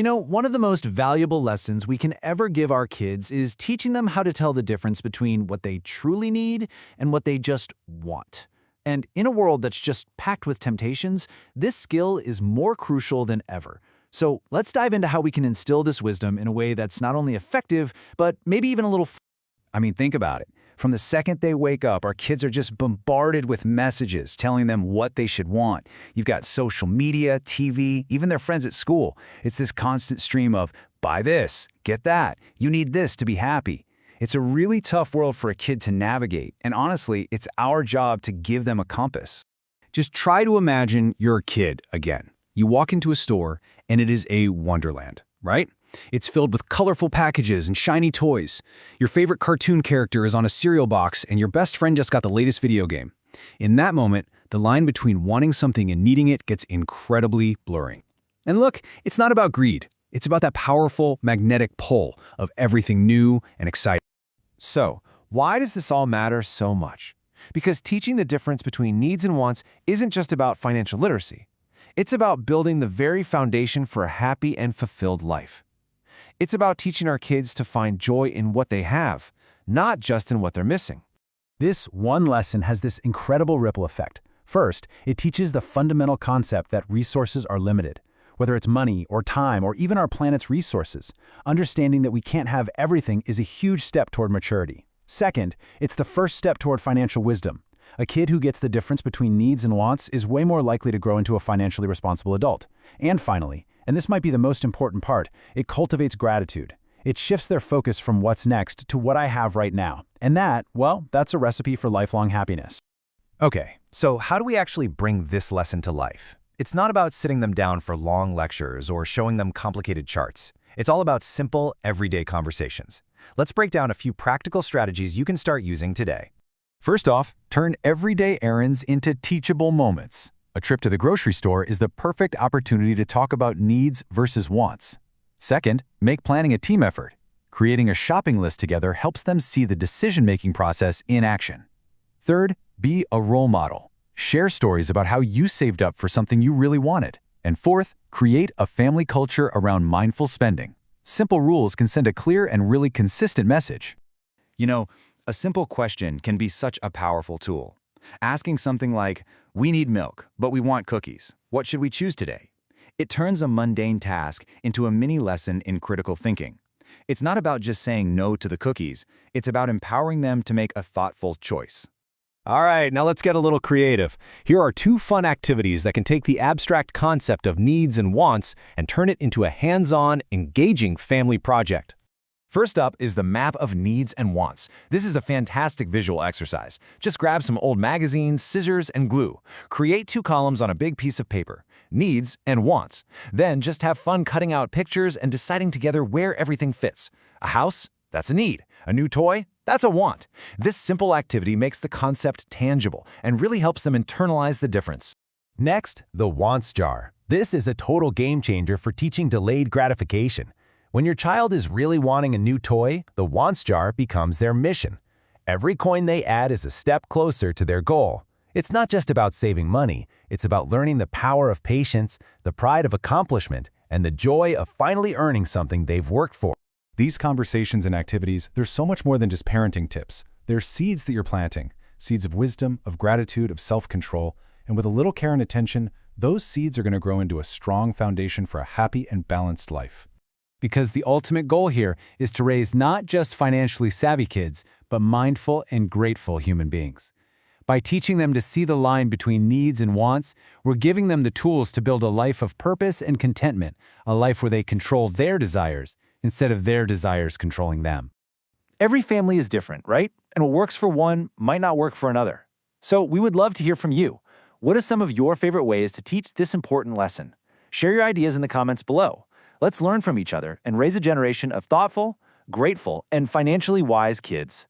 One of the most valuable lessons we can ever give our kids is teaching them how to tell the difference between what they truly need and what they just want. And in a world that's just packed with temptations, this skill is more crucial than ever. So let's dive into how we can instill this wisdom in a way that's not only effective, but maybe even a little think about it. From the second they wake up, our kids are just bombarded with messages telling them what they should want. You've got social media, TV, even their friends at school. It's this constant stream of, buy this, get that, you need this to be happy. It's a really tough world for a kid to navigate, and honestly, it's our job to give them a compass. Just try to imagine you're a kid again. You walk into a store, and it is a wonderland, right? It's filled with colorful packages and shiny toys. Your favorite cartoon character is on a cereal box, and your best friend just got the latest video game. In that moment, the line between wanting something and needing it gets incredibly blurry. And look, it's not about greed. It's about that powerful, magnetic pull of everything new and exciting. So, why does this all matter so much? Because teaching the difference between needs and wants isn't just about financial literacy. It's about building the very foundation for a happy and fulfilled life. It's about teaching our kids to find joy in what they have, not just in what they're missing. This one lesson has this incredible ripple effect. First, it teaches the fundamental concept that resources are limited. Whether it's money or time or even our planet's resources, understanding that we can't have everything is a huge step toward maturity. Second, it's the first step toward financial wisdom. A kid who gets the difference between needs and wants is way more likely to grow into a financially responsible adult. And finally, and this might be the most important part, it cultivates gratitude. It shifts their focus from what's next to what I have right now. And that, well, that's a recipe for lifelong happiness. Okay, so how do we actually bring this lesson to life? It's not about sitting them down for long lectures or showing them complicated charts. It's all about simple, everyday conversations. Let's break down a few practical strategies you can start using today. First off, turn everyday errands into teachable moments. A trip to the grocery store is the perfect opportunity to talk about needs versus wants. Second, make planning a team effort. Creating a shopping list together helps them see the decision-making process in action. Third, be a role model. Share stories about how you saved up for something you really wanted. And fourth, create a family culture around mindful spending. Simple rules can send a clear and really consistent message. A simple question can be such a powerful tool. Asking something like, we need milk, but we want cookies. What should we choose today? It turns a mundane task into a mini lesson in critical thinking. It's not about just saying no to the cookies. It's about empowering them to make a thoughtful choice. All right, now let's get a little creative. Here are 2 fun activities that can take the abstract concept of needs and wants and turn it into a hands-on, engaging family project. First up is the map of needs and wants. This is a fantastic visual exercise. Just grab some old magazines, scissors, and glue. Create 2 columns on a big piece of paper, needs and wants. Then just have fun cutting out pictures and deciding together where everything fits. A house? That's a need. A new toy? That's a want. This simple activity makes the concept tangible and really helps them internalize the difference. Next, the wants jar. This is a total game changer for teaching delayed gratification. When your child is really wanting a new toy, the wants jar becomes their mission. Every coin they add is a step closer to their goal. It's not just about saving money, it's about learning the power of patience, the pride of accomplishment, and the joy of finally earning something they've worked for. These conversations and activities, they're so much more than just parenting tips. They're seeds that you're planting, seeds of wisdom, of gratitude, of self-control, and with a little care and attention, those seeds are going to grow into a strong foundation for a happy and balanced life. Because the ultimate goal here is to raise not just financially savvy kids, but mindful and grateful human beings. By teaching them to see the line between needs and wants, we're giving them the tools to build a life of purpose and contentment, a life where they control their desires instead of their desires controlling them. Every family is different, right? And what works for one might not work for another. So we would love to hear from you. What are some of your favorite ways to teach this important lesson? Share your ideas in the comments below. Let's learn from each other and raise a generation of thoughtful, grateful, and financially wise kids.